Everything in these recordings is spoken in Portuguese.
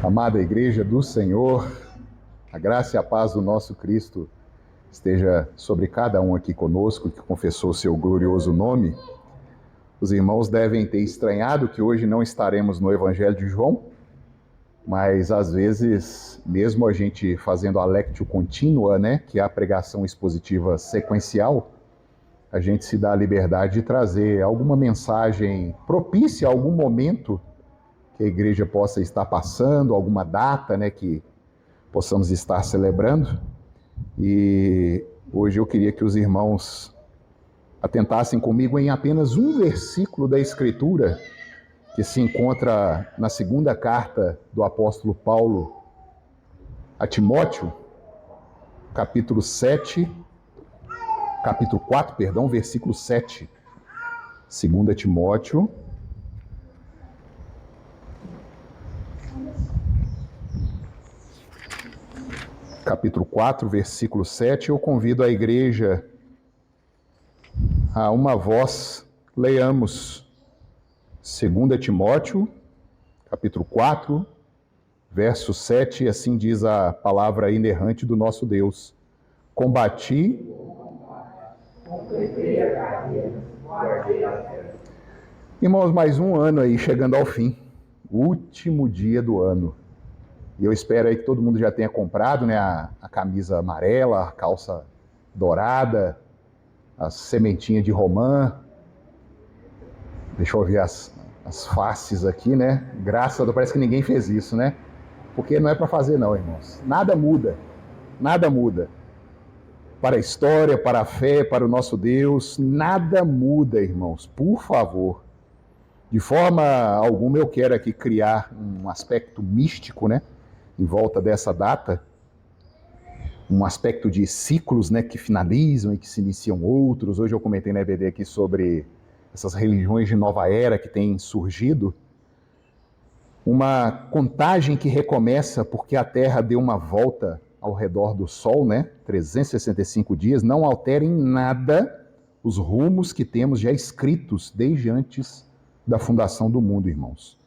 Amada Igreja do Senhor, a graça e a paz do nosso Cristo esteja sobre cada um aqui conosco que confessou o seu glorioso nome. Os irmãos devem ter estranhado que hoje não estaremos no Evangelho de João, mas às vezes, mesmo a gente fazendo a lectio contínua, que é a pregação expositiva sequencial, a gente se dá a liberdade de trazer alguma mensagem propícia a algum momento que a igreja possa estar passando, alguma data, que possamos estar celebrando. E hoje eu queria que os irmãos atentassem comigo em apenas um versículo da Escritura que se encontra na segunda carta do apóstolo Paulo a Timóteo, capítulo 4, versículo 7. 2 Timóteo, capítulo 4, versículo 7, eu convido a igreja a uma voz, leiamos 2 Timóteo, capítulo 4, verso 7, assim diz a palavra inerrante do nosso Deus. Combati. Irmãos, mais um ano aí chegando ao fim, último dia do ano. E eu espero aí que todo mundo já tenha comprado, a camisa amarela, a calça dourada, a sementinha de romã. Deixa eu ver as faces aqui, Graças a Deus, parece que ninguém fez isso, Porque não é para fazer não, irmãos. Nada muda, nada muda. Para a história, para a fé, para o nosso Deus, nada muda, irmãos. Por favor. De forma alguma eu quero aqui criar um aspecto místico, em volta dessa data, um aspecto de ciclos, que finalizam e que se iniciam outros. Hoje eu comentei na EBD aqui sobre essas religiões de nova era que têm surgido. Uma contagem que recomeça porque a Terra deu uma volta ao redor do Sol, 365 dias, não altera em nada os rumos que temos já escritos desde antes da fundação do mundo, irmãos.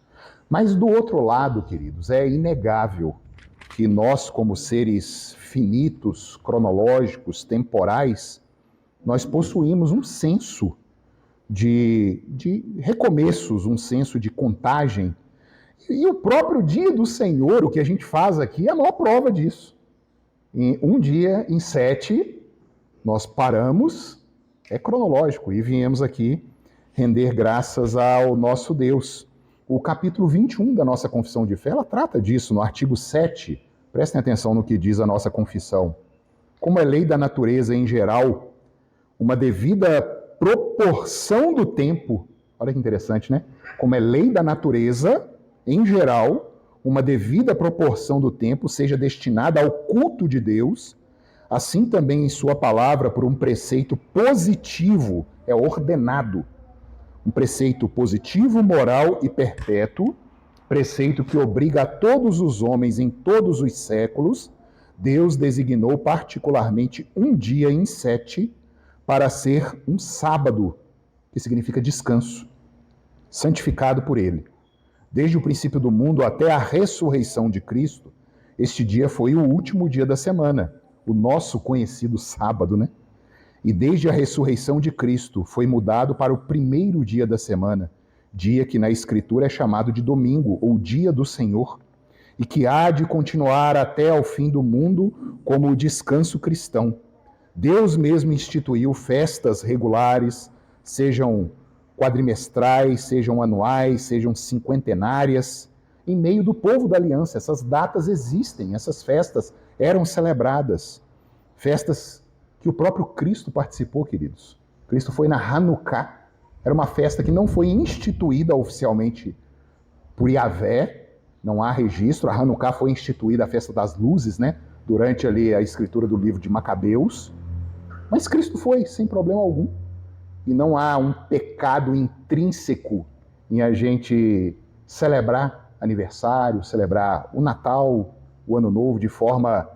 Mas do outro lado, queridos, é inegável que nós, como seres finitos, cronológicos, temporais, nós possuímos um senso de recomeços, um senso de contagem. E o próprio dia do Senhor, o que a gente faz aqui, é a maior prova disso. Em um dia, em 7, nós paramos, é cronológico, e viemos aqui render graças ao nosso Deus. O capítulo 21 da nossa confissão de fé, ela trata disso no artigo 7. Prestem atenção no que diz a nossa confissão. Como é lei da natureza em geral, uma devida proporção do tempo, olha que interessante, Como é lei da natureza, em geral, uma devida proporção do tempo seja destinada ao culto de Deus, assim também em sua palavra, por um preceito positivo, é ordenado. Um preceito positivo, moral e perpétuo, preceito que obriga a todos os homens em todos os séculos. Deus designou particularmente um dia em 7 para ser um sábado, que significa descanso, santificado por ele. Desde o princípio do mundo até a ressurreição de Cristo, este dia foi o último dia da semana, o nosso conhecido sábado, E desde a ressurreição de Cristo foi mudado para o primeiro dia da semana, dia que na Escritura é chamado de domingo, ou dia do Senhor, e que há de continuar até ao fim do mundo como o descanso cristão. Deus mesmo instituiu festas regulares, sejam quadrimestrais, sejam anuais, sejam cinquentenárias, em meio do povo da aliança. Essas datas existem, essas festas eram celebradas. Festas que o próprio Cristo participou, queridos. Cristo foi na Hanukkah, era uma festa que não foi instituída oficialmente por Yahvé, não há registro. A Hanukkah foi instituída, a festa das luzes, durante ali a escritura do livro de Macabeus. Mas Cristo foi, sem problema algum. E não há um pecado intrínseco em a gente celebrar aniversário, celebrar o Natal, o Ano Novo de forma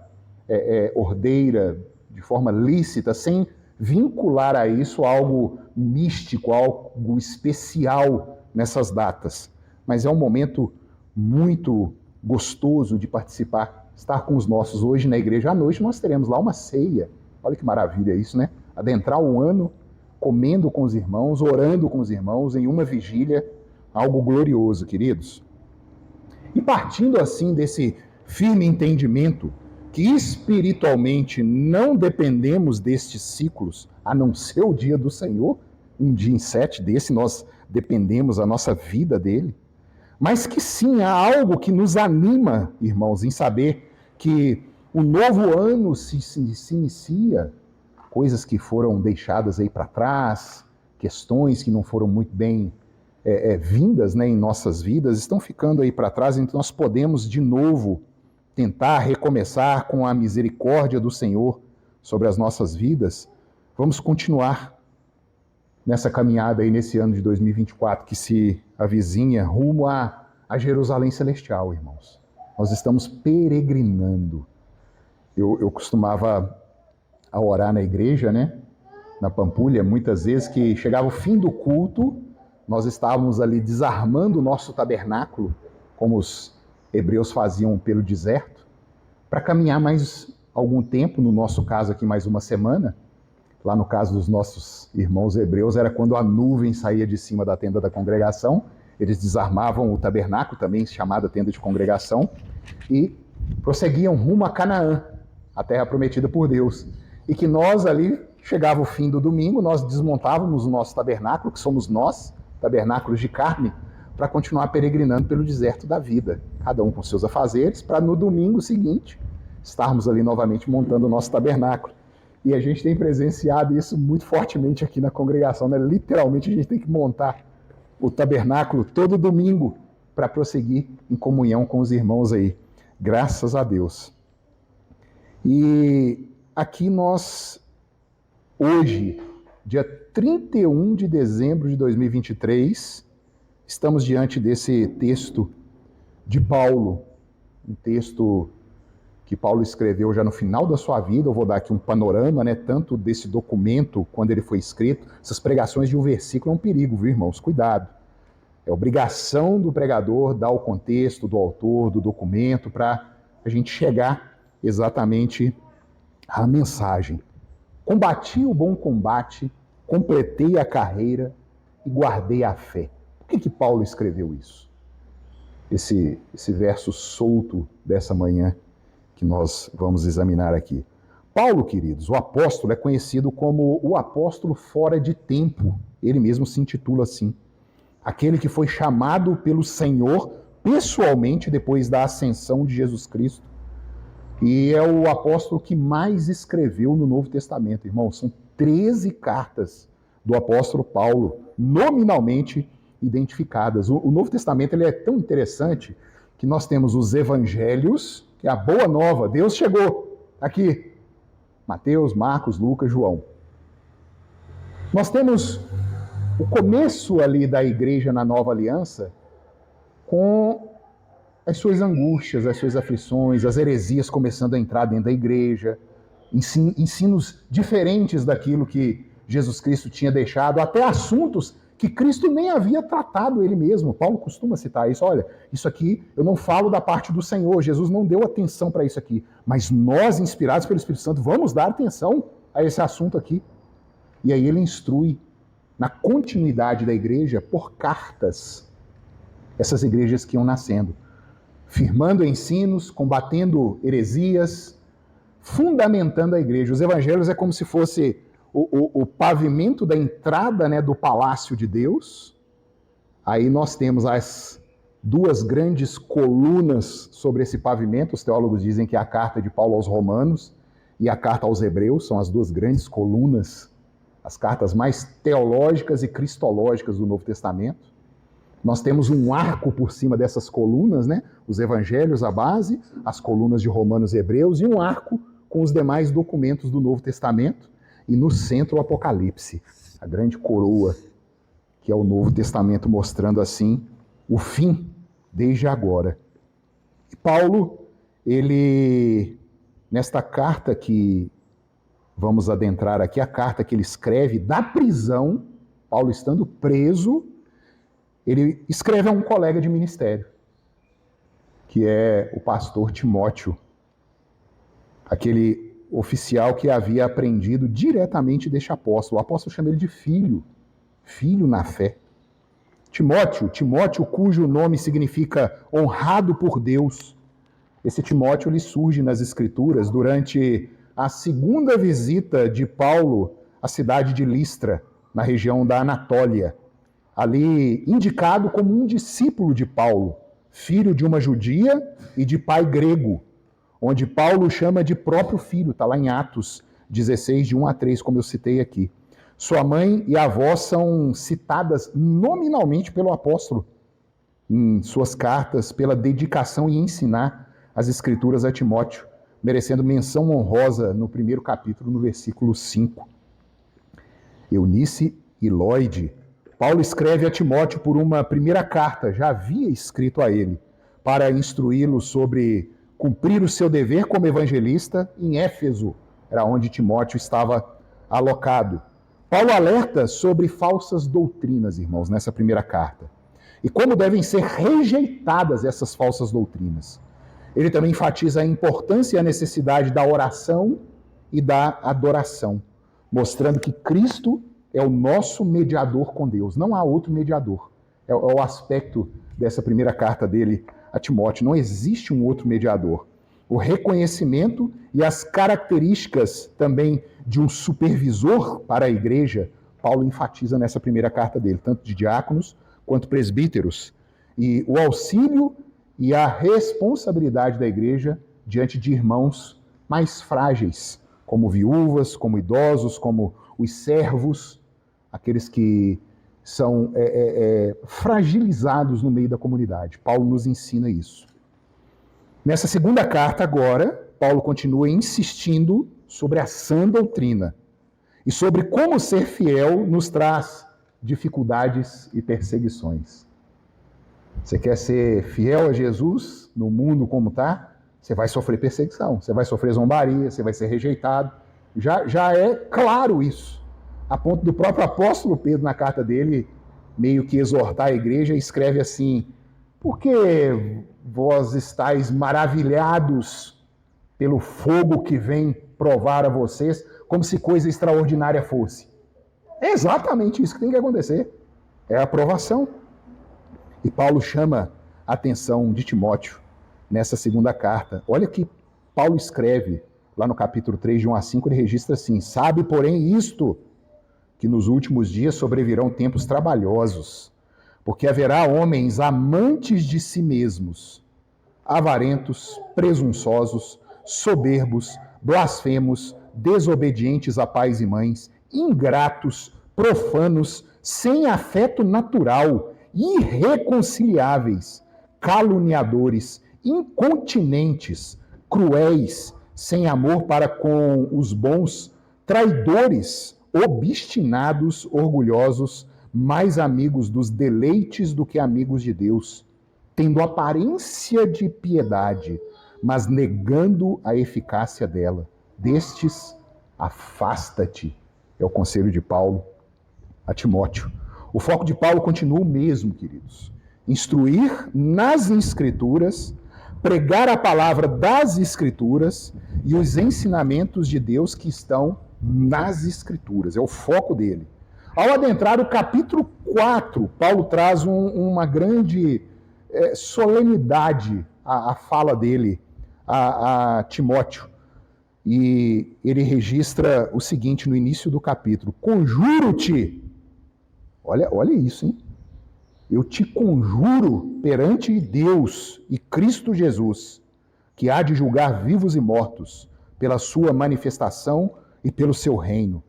ordeira, de forma lícita, sem vincular a isso algo místico, algo especial nessas datas. Mas é um momento muito gostoso de participar, estar com os nossos. Hoje na igreja à noite nós teremos lá uma ceia. Olha que maravilha isso, né? Adentrar o ano comendo com os irmãos, orando com os irmãos em uma vigília, algo glorioso, queridos. E partindo assim desse firme entendimento que espiritualmente não dependemos destes ciclos, a não ser o dia do Senhor, um dia em 7 desse nós dependemos a nossa vida dele, mas que sim, há algo que nos anima, irmãos, em saber que o novo ano se inicia, coisas que foram deixadas aí para trás, questões que não foram muito bem vindas, né, em nossas vidas, estão ficando aí para trás, então nós podemos de novo tentar recomeçar com a misericórdia do Senhor sobre as nossas vidas. Vamos continuar nessa caminhada aí nesse ano de 2024 que se avizinha rumo a Jerusalém Celestial, irmãos. Nós estamos peregrinando. Eu costumava orar na igreja, né? Na Pampulha, muitas vezes que chegava o fim do culto, nós estávamos ali desarmando o nosso tabernáculo, como os hebreus faziam pelo deserto, para caminhar mais algum tempo, no nosso caso aqui mais uma semana. Lá no caso dos nossos irmãos hebreus, era quando a nuvem saía de cima da tenda da congregação, eles desarmavam o tabernáculo, também chamada tenda de congregação, e prosseguiam rumo a Canaã, a terra prometida por Deus. E que nós ali, chegava o fim do domingo, nós desmontávamos o nosso tabernáculo, que somos nós, tabernáculos de carne, para continuar peregrinando pelo deserto da vida, cada um com seus afazeres, para no domingo seguinte estarmos ali novamente montando o nosso tabernáculo. E a gente tem presenciado isso muito fortemente aqui na congregação, né? Literalmente a gente tem que montar o tabernáculo todo domingo para prosseguir em comunhão com os irmãos aí. Graças a Deus. E aqui nós, hoje, dia 31 de dezembro de 2023, estamos diante desse texto de Paulo, um texto que Paulo escreveu já no final da sua vida. Eu vou dar aqui um panorama, né, tanto desse documento, quando ele foi escrito. Essas pregações de um versículo é um perigo, viu, irmãos? Cuidado. É obrigação do pregador dar o contexto do autor, do documento, para a gente chegar exatamente à mensagem. Combati o bom combate, completei a carreira e guardei a fé. Por que Paulo escreveu isso? Esse verso solto dessa manhã que nós vamos examinar aqui. Paulo, queridos, o apóstolo, é conhecido como o apóstolo fora de tempo. Ele mesmo se intitula assim. Aquele que foi chamado pelo Senhor pessoalmente depois da ascensão de Jesus Cristo. E é o apóstolo que mais escreveu no Novo Testamento, irmãos. São 13 cartas do apóstolo Paulo, nominalmente identificadas. O Novo Testamento ele é tão interessante que nós temos os evangelhos, que é a boa nova. Deus chegou aqui. Mateus, Marcos, Lucas, João. Nós temos o começo ali da igreja na nova aliança com as suas angústias, as suas aflições, as heresias começando a entrar dentro da igreja, ensinos diferentes daquilo que Jesus Cristo tinha deixado, até assuntos que Cristo nem havia tratado ele mesmo. Paulo costuma citar isso. Olha, isso aqui eu não falo da parte do Senhor, Jesus não deu atenção para isso aqui, mas nós, inspirados pelo Espírito Santo, vamos dar atenção a esse assunto aqui. E aí ele instrui na continuidade da igreja por cartas, essas igrejas que iam nascendo, firmando ensinos, combatendo heresias, fundamentando a igreja. Os evangelhos é como se fosse o pavimento da entrada, né, do palácio de Deus. Aí nós temos as duas grandes colunas sobre esse pavimento. Os teólogos dizem que é a carta de Paulo aos Romanos e a carta aos Hebreus, são as duas grandes colunas, as cartas mais teológicas e cristológicas do Novo Testamento. Nós temos um arco por cima dessas colunas, né? Os evangelhos, a base, as colunas de Romanos e Hebreus, e um arco com os demais documentos do Novo Testamento, e no centro o Apocalipse, a grande coroa, que é o Novo Testamento, mostrando assim o fim desde agora. E Paulo, ele, nesta carta que vamos adentrar aqui, a carta que ele escreve da prisão, Paulo estando preso, ele escreve a um colega de ministério. que é o pastor Timóteo, aquele oficial que havia aprendido diretamente deste apóstolo. O apóstolo chama ele de filho, filho na fé. Timóteo, cujo nome significa honrado por Deus. Esse Timóteo ele surge nas Escrituras durante a segunda visita de Paulo à cidade de Listra, na região da Anatólia. Ali indicado como um discípulo de Paulo, filho de uma judia e de pai grego, onde Paulo chama de próprio filho, está lá em Atos 16, de 1 a 3, como eu citei aqui. Sua mãe e avó são citadas nominalmente pelo apóstolo em suas cartas pela dedicação em ensinar as Escrituras a Timóteo, merecendo menção honrosa no primeiro capítulo, no versículo 5. Eunice e Lloyd, Paulo escreve a Timóteo por uma primeira carta, já havia escrito a ele, para instruí-lo sobre cumprir o seu dever como evangelista em Éfeso, era onde Timóteo estava alocado. Paulo alerta sobre falsas doutrinas, irmãos, nessa primeira carta. E como devem ser rejeitadas essas falsas doutrinas. Ele também enfatiza a importância e a necessidade da oração e da adoração, mostrando que Cristo é o nosso mediador com Deus. Não há outro mediador. É o aspecto dessa primeira carta dele a Timóteo. Não existe um outro mediador. O reconhecimento e as características também de um supervisor para a igreja, Paulo enfatiza nessa primeira carta dele, tanto de diáconos quanto presbíteros. E o auxílio e a responsabilidade da igreja diante de irmãos mais frágeis, como viúvas, como idosos, como os servos, aqueles que são fragilizados no meio da comunidade. Paulo nos ensina isso. Nessa segunda carta agora, Paulo continua insistindo sobre a sã doutrina e sobre como ser fiel nos traz dificuldades e perseguições. Você quer ser fiel a Jesus no mundo como está? Você vai sofrer perseguição, você vai sofrer zombaria, você vai ser rejeitado. Já é claro isso. A ponto do próprio apóstolo Pedro, na carta dele, meio que exortar a igreja, escreve assim: por que vós estáis maravilhados pelo fogo que vem provar a vocês, como se coisa extraordinária fosse? É exatamente isso que tem que acontecer. É a aprovação. E Paulo chama a atenção de Timóteo nessa segunda carta. Olha que Paulo escreve lá no capítulo 3, de 1 a 5, ele registra assim: sabe, porém, isto, que nos últimos dias sobrevirão tempos trabalhosos, porque haverá homens amantes de si mesmos, avarentos, presunçosos, soberbos, blasfemos, desobedientes a pais e mães, ingratos, profanos, sem afeto natural, irreconciliáveis, caluniadores, incontinentes, cruéis, sem amor para com os bons, traidores, obstinados, orgulhosos, mais amigos dos deleites do que amigos de Deus, tendo aparência de piedade, mas negando a eficácia dela. Destes, afasta-te. É o conselho de Paulo a Timóteo. O foco de Paulo continua o mesmo, queridos. Instruir nas Escrituras, pregar a palavra das Escrituras e os ensinamentos de Deus que estão nas Escrituras. É o foco dele. Ao adentrar o capítulo 4, Paulo traz uma grande solenidade à fala dele a Timóteo. E ele registra o seguinte no início do capítulo: conjuro-te, olha isso, hein? Eu te conjuro perante Deus e Cristo Jesus, que há de julgar vivos e mortos, pela sua manifestação e pelo seu reino.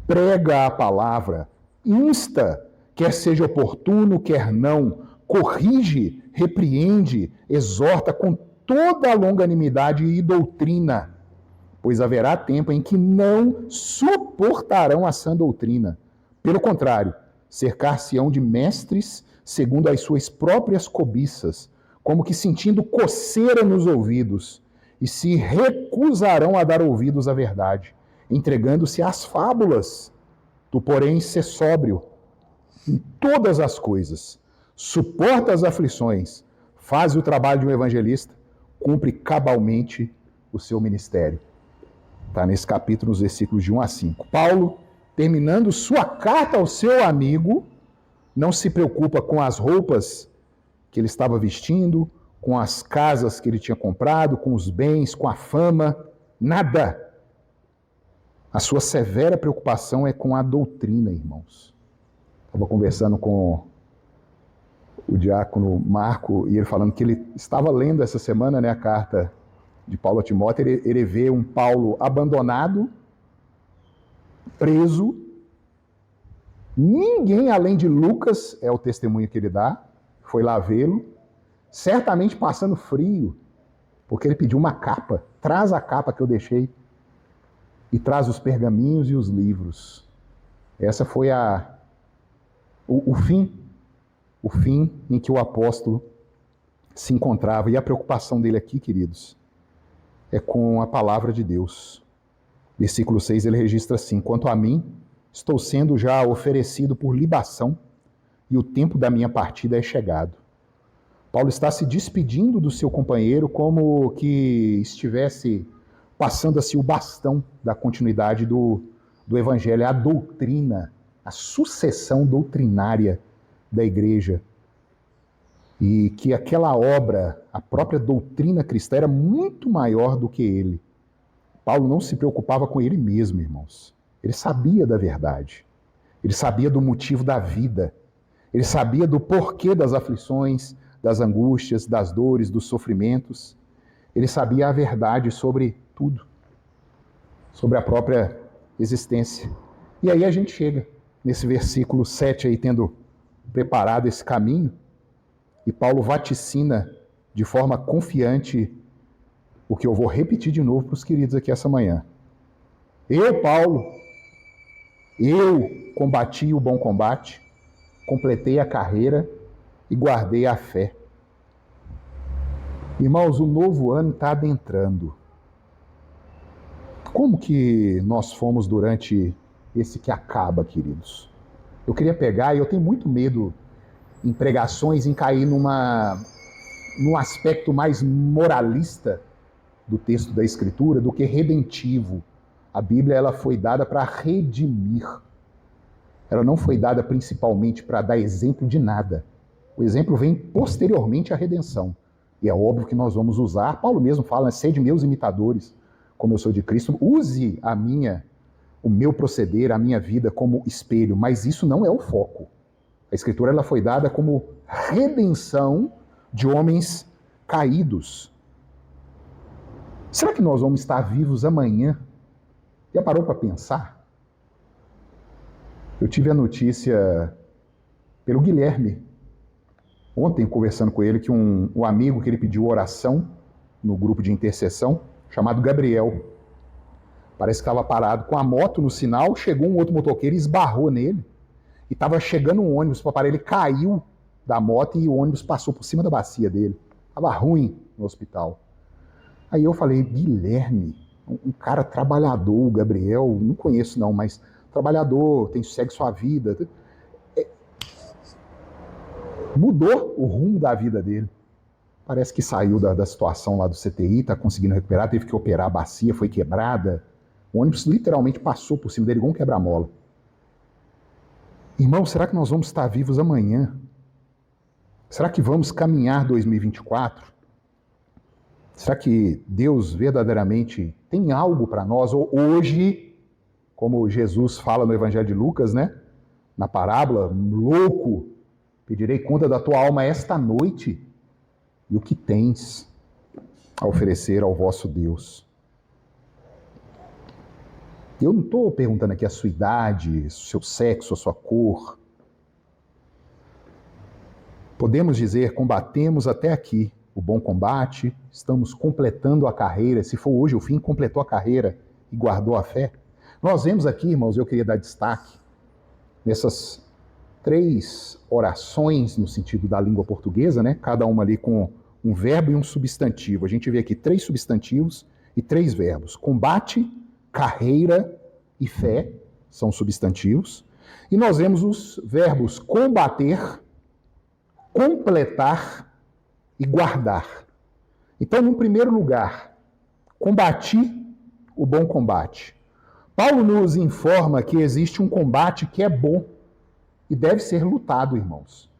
Prega a palavra, insta, quer seja oportuno, quer não, corrige, repreende, exorta com toda a longanimidade e doutrina, pois haverá tempo em que não suportarão a sã doutrina. Pelo contrário, cercar-se-ão de mestres segundo as suas próprias cobiças, como que sentindo coceira nos ouvidos, e se recusarão a dar ouvidos à verdade, entregando-se às fábulas. Tu, porém, sê sóbrio em todas as coisas, suporta as aflições, faz o trabalho de um evangelista, cumpre cabalmente o seu ministério. Está nesse capítulo, nos versículos de 1 a 5. Paulo, terminando sua carta ao seu amigo, não se preocupa com as roupas que ele estava vestindo, com as casas que ele tinha comprado, com os bens, com a fama, nada. A sua severa preocupação é com a doutrina, irmãos. Estava conversando com o diácono Marco e ele falando que ele estava lendo essa semana, né, a carta de Paulo a Timóteo. Ele vê um Paulo abandonado, preso. Ninguém além de Lucas é o testemunho que ele dá, foi lá vê-lo, certamente passando frio, porque ele pediu uma capa. Traz a capa que eu deixei e traz os pergaminhos e os livros. Essa foi o fim em que o apóstolo se encontrava. E a preocupação dele aqui, queridos, é com a palavra de Deus. Versículo 6, ele registra assim: quanto a mim, estou sendo já oferecido por libação e o tempo da minha partida é chegado. Paulo está se despedindo do seu companheiro como que estivesse passando-se o bastão da continuidade do evangelho, a doutrina, a sucessão doutrinária da igreja. E que aquela obra, a própria doutrina cristã, era muito maior do que ele. Paulo não se preocupava com ele mesmo, irmãos. Ele sabia da verdade. Ele sabia do motivo da vida. Ele sabia do porquê das aflições, das angústias, das dores, dos sofrimentos. Ele sabia a verdade sobre tudo, sobre a própria existência. E aí a gente chega nesse versículo 7 aí, tendo preparado esse caminho, e Paulo vaticina de forma confiante o que eu vou repetir de novo para os queridos aqui essa manhã. Eu, Paulo, eu combati o bom combate, completei a carreira e guardei a fé. Irmãos, o novo ano está adentrando. Como que nós fomos durante esse que acaba, queridos? Eu queria pegar, e eu tenho muito medo em pregações, em cair num aspecto mais moralista do texto da Escritura do que redentivo. A Bíblia ela foi dada para redimir. Ela não foi dada principalmente para dar exemplo de nada. O exemplo vem posteriormente à redenção. E é óbvio que nós vamos usar, Paulo mesmo fala, né, sede meus imitadores, como eu sou de Cristo, use o meu proceder, a minha vida como espelho, mas isso não é o foco. A Escritura ela foi dada como redenção de homens caídos. Será que nós vamos estar vivos amanhã? Já parou para pensar? Eu tive a notícia pelo Guilherme, ontem conversando com ele, que um amigo que ele pediu oração no grupo de intercessão, chamado Gabriel, parece que estava parado com a moto no sinal, chegou um outro motoqueiro e esbarrou nele. E estava chegando um ônibus para parar, ele caiu da moto e o ônibus passou por cima da bacia dele. Estava ruim no hospital. Aí eu falei, Guilherme, um cara trabalhador, o Gabriel, não conheço não, mas trabalhador, segue sua vida. Mudou o rumo da vida dele. Parece que saiu da situação lá do CTI, está conseguindo recuperar, teve que operar a bacia, foi quebrada. O ônibus literalmente passou por cima dele igual um quebra-mola. Irmão, será que nós vamos estar vivos amanhã? Será que vamos caminhar 2024? Será que Deus verdadeiramente tem algo para nós? Ou hoje, como Jesus fala no Evangelho de Lucas, né? Na parábola, louco, pedirei conta da tua alma esta noite e o que tens a oferecer ao vosso Deus. Eu não estou perguntando aqui a sua idade, o seu sexo, a sua cor. Podemos dizer, combatemos até aqui o bom combate, estamos completando a carreira. Se for hoje o fim, completou a carreira e guardou a fé. Nós vemos aqui, irmãos, eu queria dar destaque nessas 3 orações no sentido da língua portuguesa, né? Cada uma ali com um verbo e um substantivo. A gente vê aqui 3 substantivos e 3 verbos. Combate, carreira e fé são substantivos. E nós vemos os verbos combater, completar e guardar. Então, no primeiro lugar, combati o bom combate. Paulo nos informa que existe um combate que é bom e deve ser lutado, irmãos.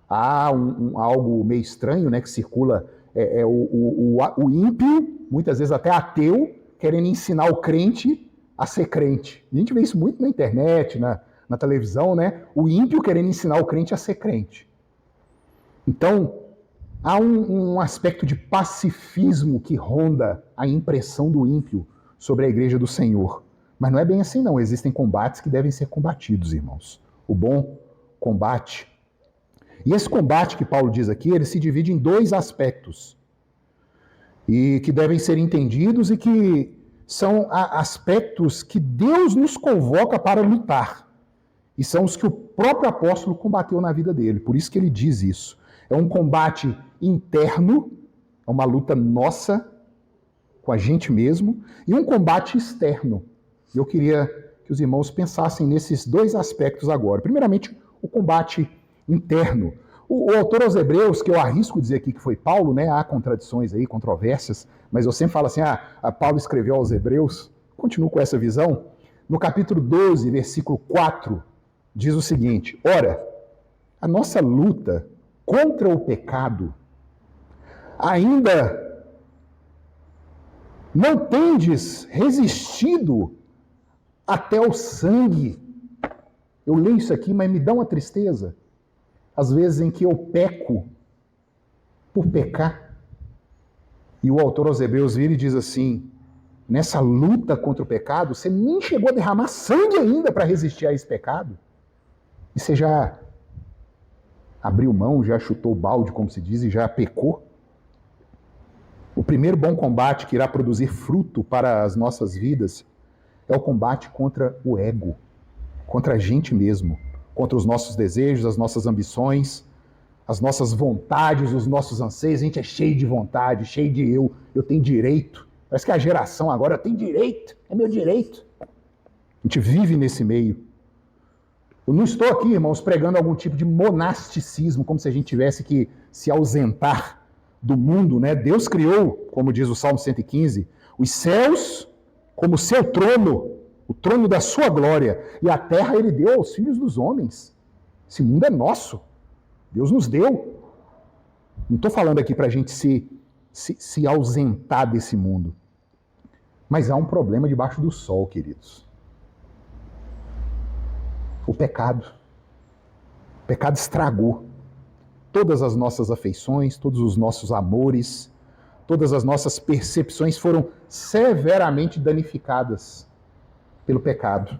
Há algo meio estranho, né, que circula, o ímpio, muitas vezes até ateu, querendo ensinar o crente a ser crente. A gente vê isso muito na internet, na televisão, né? O ímpio querendo ensinar o crente a ser crente. Então, há um aspecto de pacifismo que ronda a impressão do ímpio sobre a igreja do Senhor. Mas não é bem assim, não. Existem combates que devem ser combatidos, irmãos. O bom combate. E esse combate que Paulo diz aqui, ele se divide em dois aspectos. E que devem ser entendidos e que são aspectos que Deus nos convoca para lutar. E são os que o próprio apóstolo combateu na vida dele. Por isso que ele diz isso. É um combate interno, é uma luta nossa, com a gente mesmo, e um combate externo. Eu queria que os irmãos pensassem nesses dois aspectos agora. Primeiramente, o combate interno. O autor aos Hebreus, que eu arrisco dizer aqui que foi Paulo, né? Há contradições aí, controvérsias, mas eu sempre falo assim, Paulo escreveu aos Hebreus, continuo com essa visão. No capítulo 12, versículo 4, diz o seguinte: ora, a nossa luta contra o pecado ainda não tendes resistido até o sangue. Eu leio isso aqui, mas me dá uma tristeza. Às vezes em que eu peco por pecar. E o autor aos Hebreus vira e diz assim, nessa luta contra o pecado, você nem chegou a derramar sangue ainda para resistir a esse pecado. E você já abriu mão, já chutou o balde, como se diz, e já pecou. O primeiro bom combate que irá produzir fruto para as nossas vidas é o combate contra o ego, contra a gente mesmo, contra os nossos desejos, as nossas ambições, as nossas vontades, os nossos anseios. A gente é cheio de vontade, cheio de eu tenho direito. Parece que a geração agora tem direito, é meu direito. A gente vive nesse meio. Eu não estou aqui, irmãos, pregando algum tipo de monasticismo, como se a gente tivesse que se ausentar do mundo, né? Deus criou, como diz o Salmo 115, os céus como seu trono, o trono da sua glória, e a terra ele deu aos filhos dos homens. Esse mundo é nosso. Deus nos deu. Não estou falando aqui para a gente se ausentar desse mundo. Mas há um problema debaixo do sol, queridos. O pecado. O pecado estragou todas as nossas afeições, todos os nossos amores, todas as nossas percepções foram severamente danificadas pelo pecado.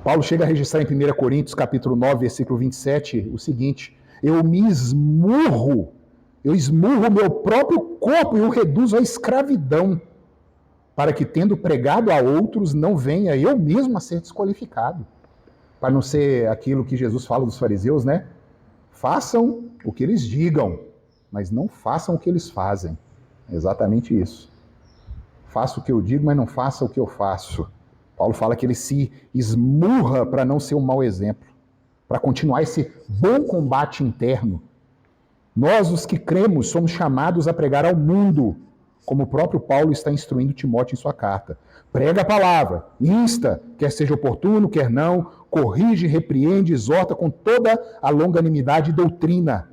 Paulo chega a registrar em 1 Coríntios, capítulo 9, versículo 27, o seguinte: eu esmurro o meu próprio corpo e o reduzo à escravidão, para que, tendo pregado a outros, não venha eu mesmo a ser desqualificado. Para não ser aquilo que Jesus fala dos fariseus, né? Façam o que eles digam, mas não façam o que eles fazem. É exatamente isso. Faça o que eu digo, mas não faça o que eu faço. Paulo fala que ele se esmurra para não ser um mau exemplo, para continuar esse bom combate interno. Nós, os que cremos, somos chamados a pregar ao mundo, como o próprio Paulo está instruindo Timóteo em sua carta. Prega a palavra, insta, quer seja oportuno, quer não, corrige, repreende, exorta com toda a longanimidade e doutrina.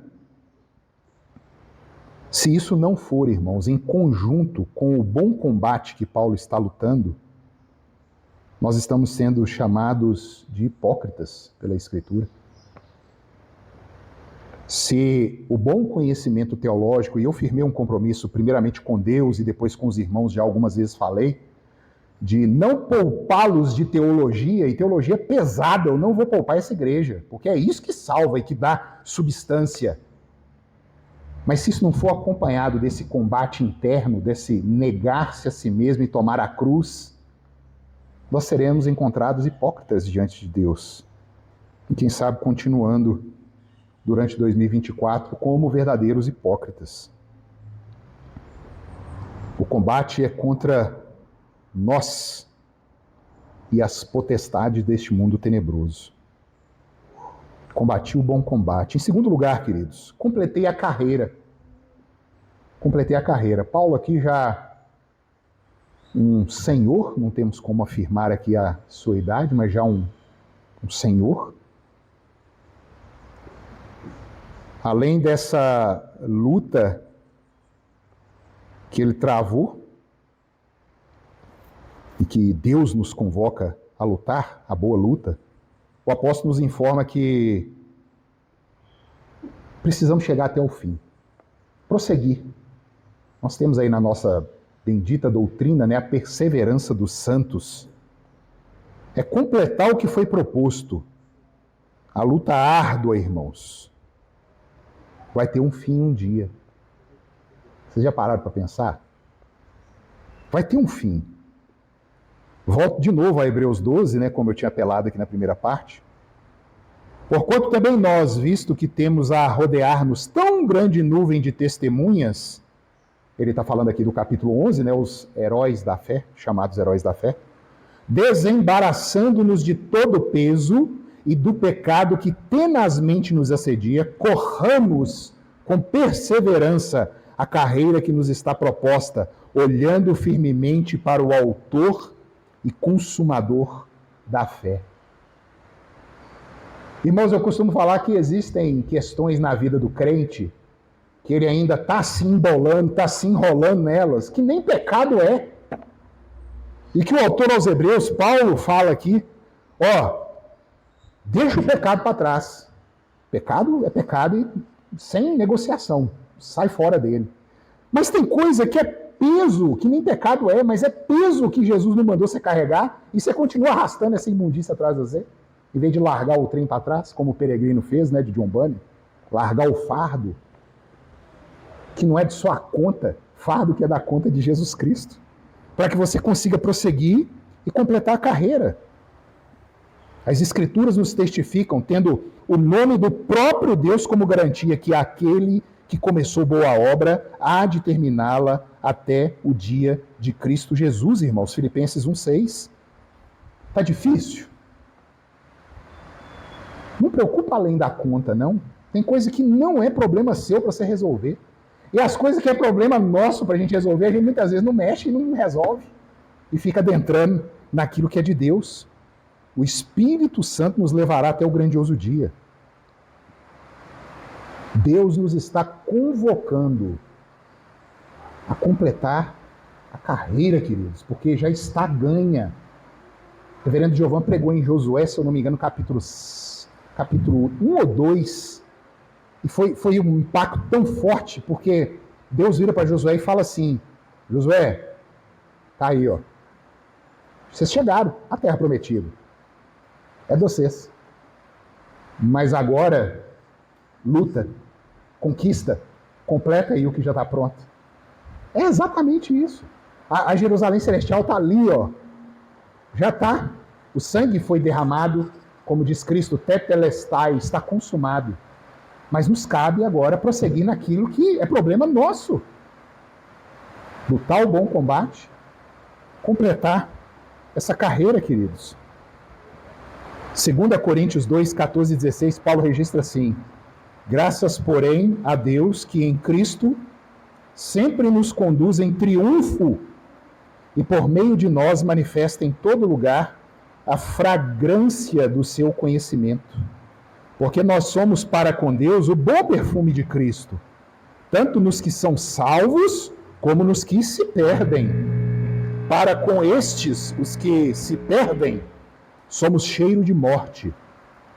Se isso não for, irmãos, em conjunto com o bom combate que Paulo está lutando, nós estamos sendo chamados de hipócritas pela Escritura. Se o bom conhecimento teológico, e eu firmei um compromisso primeiramente com Deus e depois com os irmãos, já algumas vezes falei, de não poupá-los de teologia, e teologia pesada, eu não vou poupar essa igreja, porque é isso que salva e que dá substância. Mas se isso não for acompanhado desse combate interno, desse negar-se a si mesmo e tomar a cruz, nós seremos encontrados hipócritas diante de Deus. E quem sabe continuando durante 2024 como verdadeiros hipócritas. O combate é contra nós e as potestades deste mundo tenebroso. Combati o bom combate. Em segundo lugar, queridos, completei a carreira. Completei a carreira. Paulo aqui já um senhor, não temos como afirmar aqui a sua idade, mas já um senhor. Além dessa luta que ele travou, e que Deus nos convoca a lutar, a boa luta, o apóstolo nos informa que precisamos chegar até o fim, prosseguir. Nós temos aí na nossa bendita doutrina, né, a perseverança dos santos. É completar o que foi proposto. A luta árdua, irmãos, vai ter um fim um dia. Vocês já pararam para pensar? Vai ter um fim. Volto de novo a Hebreus 12, né, como eu tinha apelado aqui na primeira parte. Porquanto também nós, visto que temos a rodear-nos tão grande nuvem de testemunhas, ele está falando aqui do capítulo 11, né, os heróis da fé, chamados heróis da fé, desembaraçando-nos de todo o peso e do pecado que tenazmente nos assedia, corramos com perseverança a carreira que nos está proposta, olhando firmemente para o autor e consumador da fé. Irmãos, eu costumo falar que existem questões na vida do crente que ele ainda está se embolando, está se enrolando nelas, que nem pecado é. E que o autor aos Hebreus, Paulo, fala aqui, deixa o pecado para trás. Pecado é pecado e sem negociação, sai fora dele. Mas tem coisa que é peso, que nem pecado é, mas é peso que Jesus não mandou você carregar e você continua arrastando essa imundícia atrás de você, em vez de largar o trem para trás, como o peregrino fez, né, de John Bunyan, largar o fardo, que não é de sua conta, fardo que é da conta de Jesus Cristo, para que você consiga prosseguir e completar a carreira. As Escrituras nos testificam, tendo o nome do próprio Deus como garantia, que aquele que começou boa obra há de terminá-la até o dia de Cristo Jesus, irmãos. Filipenses 1,6. Está difícil? Não preocupa além da conta, não. Tem coisa que não é problema seu para você resolver. E as coisas que é problema nosso para a gente resolver, a gente muitas vezes não mexe e não resolve. E fica adentrando naquilo que é de Deus. O Espírito Santo nos levará até o grandioso dia. Deus nos está convocando a completar a carreira, queridos, porque já está ganha. O reverendo Giovanni pregou em Josué, se eu não me engano, capítulo 1 ou 2, e foi um impacto tão forte, porque Deus vira para Josué e fala assim, Josué, tá aí, ó. Vocês chegaram à terra prometida. É de vocês. Mas agora, luta, conquista, completa aí o que já está pronto. É exatamente isso. A Jerusalém Celestial está ali, ó. Já está. O sangue foi derramado, como diz Cristo, tetelestai, está consumado. Mas nos cabe agora prosseguir naquilo que é problema nosso. Lutar o bom combate, completar essa carreira, queridos. 2 Coríntios 2, 14 e 16, Paulo registra assim: graças, porém, a Deus que em Cristo sempre nos conduz em triunfo e por meio de nós manifesta em todo lugar a fragrância do seu conhecimento. Porque nós somos para com Deus o bom perfume de Cristo, tanto nos que são salvos como nos que se perdem. Para com estes, os que se perdem, somos cheiro de morte.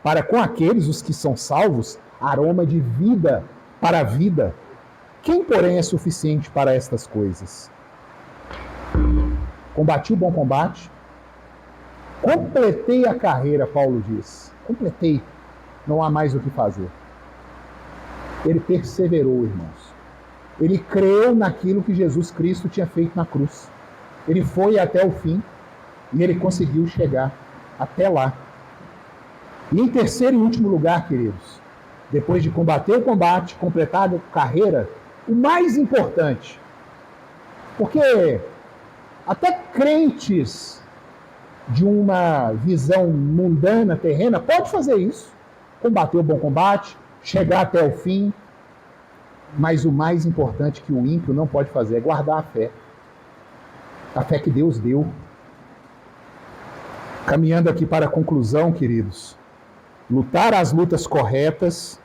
Para com aqueles, os que são salvos, aroma de vida para a vida. Quem, porém, é suficiente para estas coisas? Combati o bom combate, completei a carreira, Paulo diz. Completei, não há mais o que fazer. Ele perseverou, irmãos. Ele creu naquilo que Jesus Cristo tinha feito na cruz. Ele foi até o fim e ele conseguiu chegar até lá. E em terceiro e último lugar, queridos, depois de combater o combate, completar a carreira, o mais importante, porque até crentes de uma visão mundana, terrena, pode fazer isso. combater o bom combate, chegar até o fim, mas o mais importante que o ímpio não pode fazer é guardar a fé que Deus deu. Caminhando aqui para a conclusão, queridos, lutar as lutas corretas,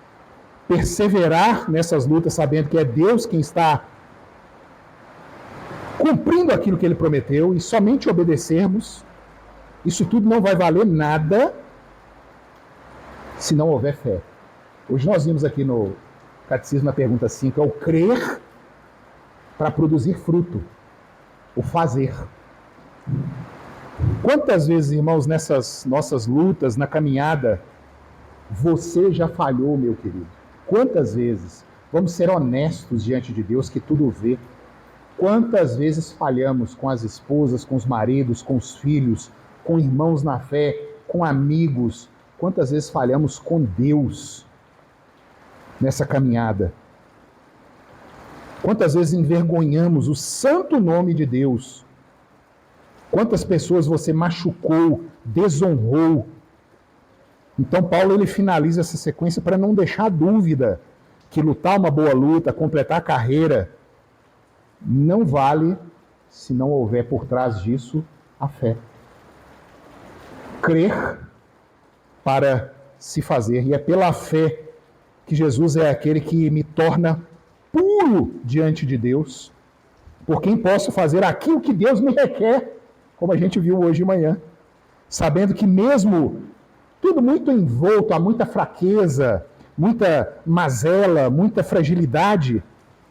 perseverar nessas lutas sabendo que é Deus quem está cumprindo aquilo que Ele prometeu e somente obedecermos, isso tudo não vai valer nada se não houver fé. Hoje nós vimos aqui no Catecismo, na pergunta 5, é o crer para produzir fruto, o fazer. Quantas vezes, irmãos, nessas nossas lutas, na caminhada, você já falhou, meu querido? Quantas vezes? Vamos ser honestos diante de Deus, que tudo vê. Quantas vezes falhamos com as esposas, com os maridos, com os filhos, com irmãos na fé, com amigos? Quantas vezes falhamos com Deus nessa caminhada? Quantas vezes envergonhamos o santo nome de Deus? Quantas pessoas você machucou, desonrou? Então Paulo ele finaliza essa sequência para não deixar dúvida que lutar uma boa luta, completar a carreira, não vale se não houver por trás disso a fé. Crer para se fazer. E é pela fé que Jesus é aquele que me torna puro diante de Deus, por quem posso fazer aquilo que Deus me requer, como a gente viu hoje de manhã, sabendo que mesmo tudo muito envolto, há muita fraqueza, muita mazela, muita fragilidade,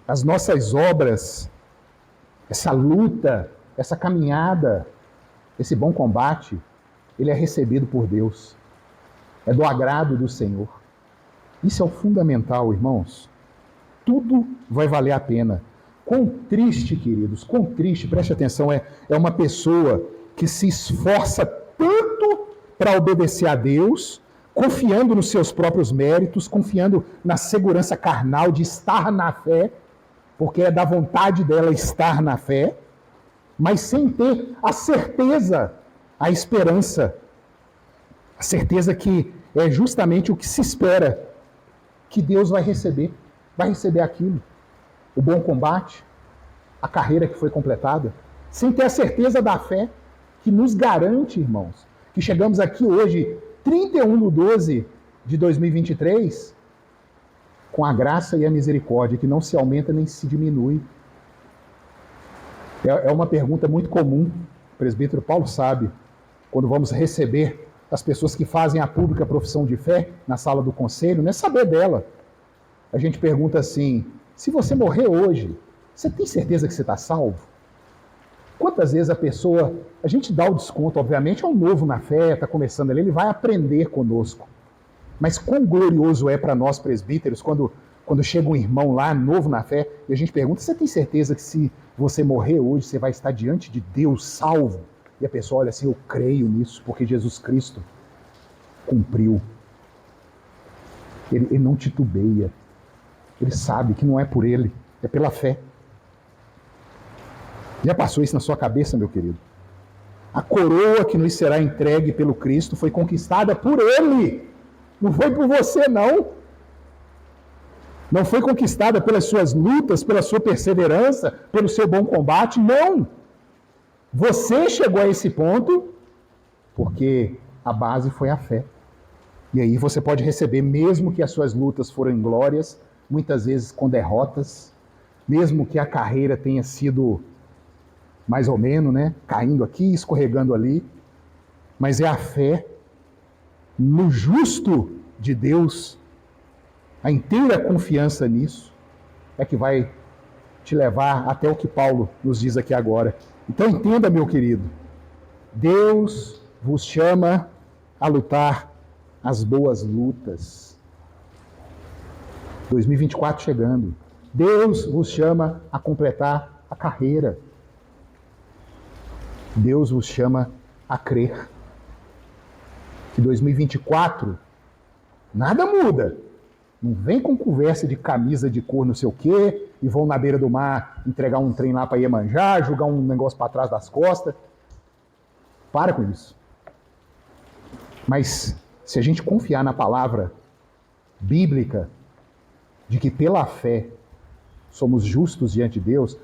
as nossas obras, essa luta, essa caminhada, esse bom combate, ele é recebido por Deus, é do agrado do Senhor. Isso é o fundamental, irmãos. Tudo vai valer a pena. Quão triste, queridos, quão triste, preste atenção, é uma pessoa que se esforça tanto para obedecer a Deus, confiando nos seus próprios méritos, confiando na segurança carnal de estar na fé, porque é da vontade dela estar na fé, mas sem ter a certeza, a esperança, a certeza que é justamente o que se espera, que Deus vai receber aquilo, o bom combate, a carreira que foi completada, sem ter a certeza da fé que nos garante, irmãos, que chegamos aqui hoje, 31/12/2023, com a graça e a misericórdia, que não se aumenta nem se diminui. É uma pergunta muito comum, o presbítero Paulo sabe, quando vamos receber as pessoas que fazem a pública profissão de fé na sala do conselho, não é saber dela. A gente pergunta assim, se você morrer hoje, você tem certeza que você está salvo? Quantas vezes a gente dá o desconto, obviamente, é um novo na fé, está começando ali, ele vai aprender conosco. Mas quão glorioso é para nós presbíteros quando chega um irmão lá, novo na fé, e a gente pergunta, você tem certeza que se você morrer hoje, você vai estar diante de Deus salvo? E a pessoa olha assim, eu creio nisso, porque Jesus Cristo cumpriu. Ele não titubeia. Ele sabe que não é por ele, é pela fé. Já passou isso na sua cabeça, meu querido? A coroa que nos será entregue pelo Cristo foi conquistada por Ele. Não foi por você, não. Não foi conquistada pelas suas lutas, pela sua perseverança, pelo seu bom combate, não. Você chegou a esse ponto porque a base foi a fé. E aí você pode receber, mesmo que as suas lutas foram glórias, muitas vezes com derrotas, mesmo que a carreira tenha sido mais ou menos, né? Caindo aqui, escorregando ali, mas é a fé no justo de Deus, a inteira confiança nisso, é que vai te levar até o que Paulo nos diz aqui agora. Então entenda, meu querido, Deus vos chama a lutar as boas lutas. 2024 chegando. Deus vos chama a completar a carreira. Deus vos chama a crer. Que 2024 nada muda. Não vem com conversa de camisa de cor não sei o quê, e vão na beira do mar entregar um trem lá para Iemanjá, jogar um negócio para trás das costas. Para com isso. Mas se a gente confiar na palavra bíblica de que pela fé somos justos diante de Deus,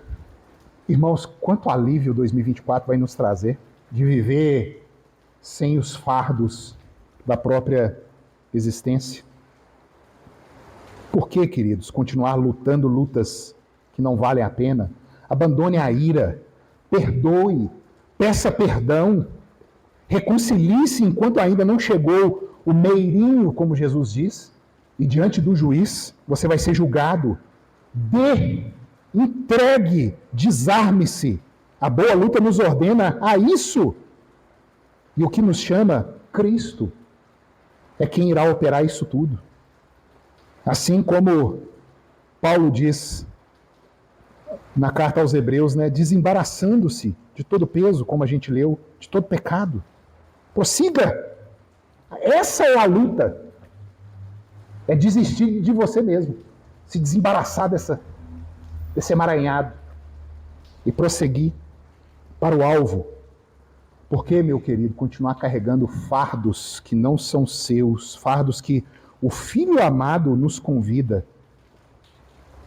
irmãos, quanto alívio 2024 vai nos trazer de viver sem os fardos da própria existência. Por que, queridos, continuar lutando lutas que não valem a pena? Abandone a ira, perdoe, peça perdão, reconcilie-se enquanto ainda não chegou o meirinho, como Jesus diz, e diante do juiz você vai ser julgado. Entregue, desarme-se. A boa luta nos ordena a isso. E o que nos chama? Cristo é quem irá operar isso tudo. Assim como Paulo diz na carta aos Hebreus, né, desembaraçando-se de todo peso, como a gente leu, de todo pecado. Prossiga. Essa é a luta. É desistir de você mesmo. Se desembaraçar desse emaranhado e prosseguir para o alvo. Por que, meu querido, continuar carregando fardos que não são seus, fardos que o Filho amado nos convida?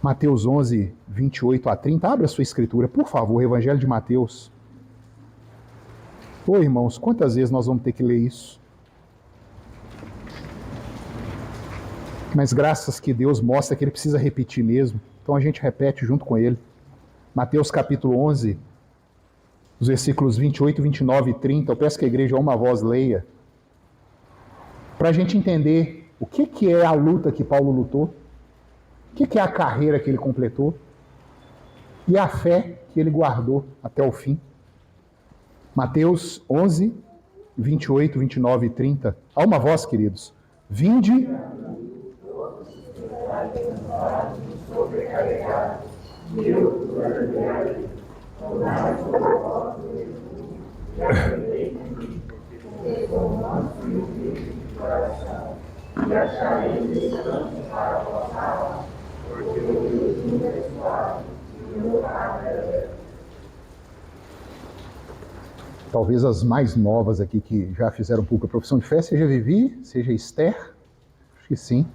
Mateus 11, 28 a 30, abra a sua escritura, por favor, Evangelho de Mateus. Ô irmãos, quantas vezes nós vamos ter que ler isso? Mas graças que Deus mostra que ele precisa repetir mesmo, então a gente repete junto com ele. Mateus capítulo 11, os versículos 28, 29 e 30, eu peço que a igreja a uma voz leia, para a gente entender o que é a luta que Paulo lutou, o que é a carreira que ele completou e a fé que ele guardou até o fim. Mateus 11, 28, 29 e 30. Há uma voz, queridos. Vinde. Talvez as mais novas aqui que já fizeram um pouco a profissão de fé, seja Vivi, seja Esther, acho que sim.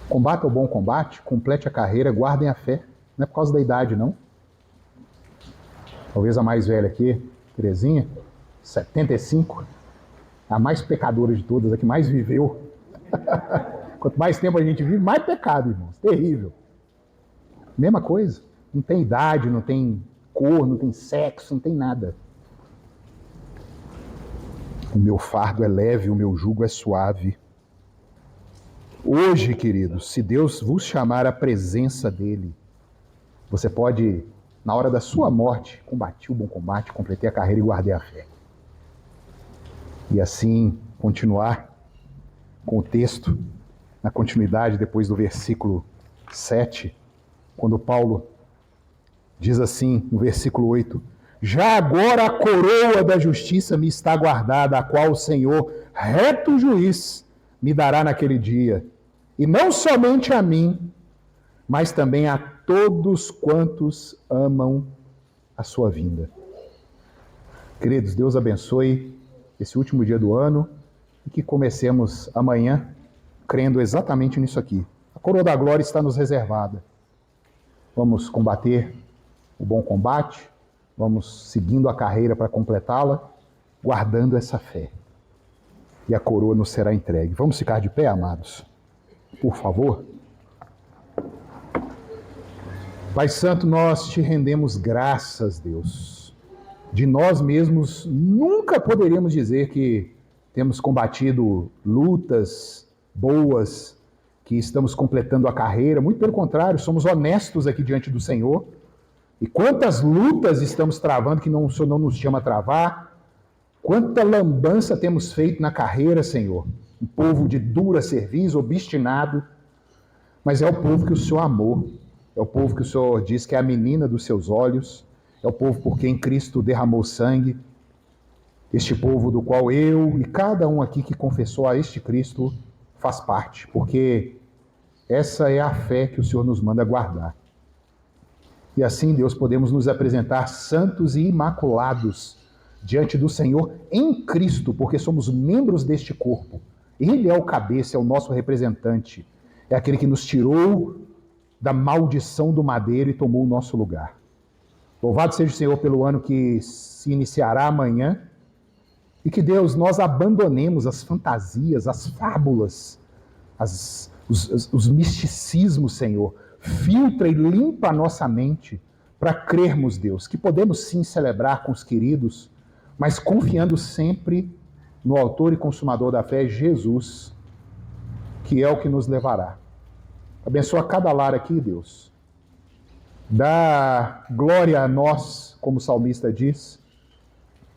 Combata o bom combate, complete a carreira, guardem a fé. Não é por causa da idade, não. Talvez a mais velha aqui, Terezinha, 75, a mais pecadora de todas, a que mais viveu. Quanto mais tempo a gente vive, mais pecado, irmãos. Terrível. Mesma coisa. Não tem idade, não tem cor, não tem sexo, não tem nada. O meu fardo é leve, o meu jugo é suave. Hoje, queridos, se Deus vos chamar à presença dele, você pode, na hora da sua morte, combater o bom combate, completei a carreira e guardei a fé. E assim, continuar com o texto, na continuidade, depois do versículo 7, quando Paulo diz assim, no versículo 8, já agora a coroa da justiça me está guardada, a qual o Senhor, reto juiz, me dará naquele dia. E não somente a mim, mas também a todos quantos amam a sua vinda. Queridos, Deus abençoe esse último dia do ano e que comecemos amanhã crendo exatamente nisso aqui. A coroa da glória está nos reservada. Vamos combater o bom combate, vamos seguindo a carreira para completá-la, guardando essa fé. E a coroa nos será entregue. Vamos ficar de pé, amados? Por favor. Pai Santo, nós te rendemos graças, Deus. De nós mesmos nunca poderíamos dizer que temos combatido lutas boas, que estamos completando a carreira. Muito pelo contrário, somos honestos aqui diante do Senhor. E quantas lutas estamos travando que o Senhor não nos chama a travar. Quanta lambança temos feito na carreira, Senhor. Um povo de dura serviço, obstinado. Mas é o povo que o Senhor amou. É o povo que o Senhor diz que é a menina dos seus olhos. É o povo por quem Cristo derramou sangue. Este povo do qual eu e cada um aqui que confessou a este Cristo faz parte. Porque essa é a fé que o Senhor nos manda guardar. E assim, Deus, podemos nos apresentar santos e imaculados diante do Senhor em Cristo, porque somos membros deste corpo Ele é o cabeça, é o nosso representante. É aquele que nos tirou da maldição do madeiro e tomou o nosso lugar. Louvado seja o Senhor pelo ano que se iniciará amanhã. E que, Deus, nós abandonemos as fantasias, as fábulas, os misticismos, Senhor. Filtra e limpa a nossa mente para crermos, Deus, que podemos sim celebrar com os queridos, mas confiando sempre no autor e consumador da fé, Jesus, que é o que nos levará. Abençoa cada lar aqui, Deus. Dá glória a nós, como o salmista diz.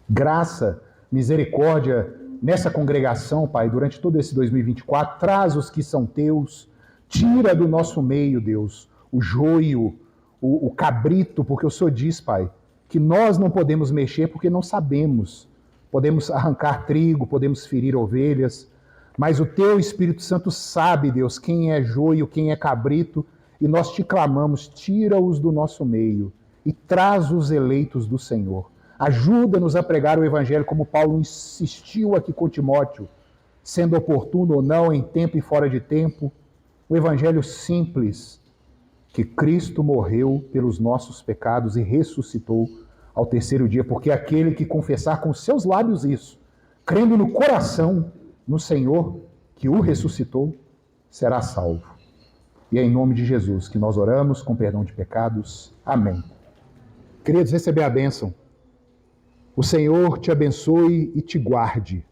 Graça, misericórdia nessa congregação, Pai, durante todo esse 2024. Traz os que são teus. Tira do nosso meio, Deus, o joio, o cabrito, porque o Senhor diz, Pai, que nós não podemos mexer porque não sabemos. Podemos arrancar trigo, podemos ferir ovelhas, mas o Teu Espírito Santo sabe, Deus, quem é joio, quem é cabrito, e nós te clamamos, tira-os do nosso meio e traz os eleitos do Senhor. Ajuda-nos a pregar o Evangelho como Paulo insistiu aqui com Timóteo, sendo oportuno ou não, em tempo e fora de tempo, o Evangelho simples, que Cristo morreu pelos nossos pecados e ressuscitou ao terceiro dia, porque aquele que confessar com seus lábios isso, crendo no coração no Senhor que o ressuscitou, será salvo. E é em nome de Jesus que nós oramos com perdão de pecados. Amém. Queridos, receber a bênção. O Senhor te abençoe e te guarde.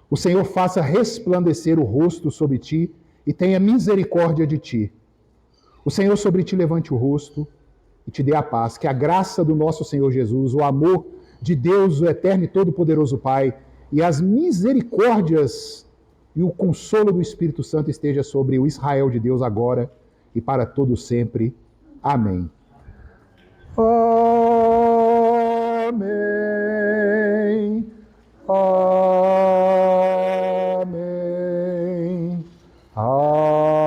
O Senhor faça resplandecer o rosto sobre ti e tenha misericórdia de ti. O Senhor sobre ti levante o rosto e te dê a paz. Que a graça do nosso Senhor Jesus, o amor de Deus, o eterno e todo-poderoso Pai, e as misericórdias e o consolo do Espírito Santo esteja sobre o Israel de Deus agora e para todo sempre. Amém. Amém. Amém. Amém.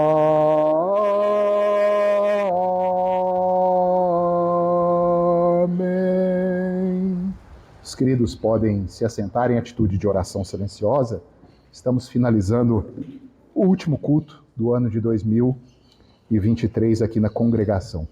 Os queridos podem se assentar em atitude de oração silenciosa. Estamos finalizando o último culto do ano de 2023 aqui na congregação.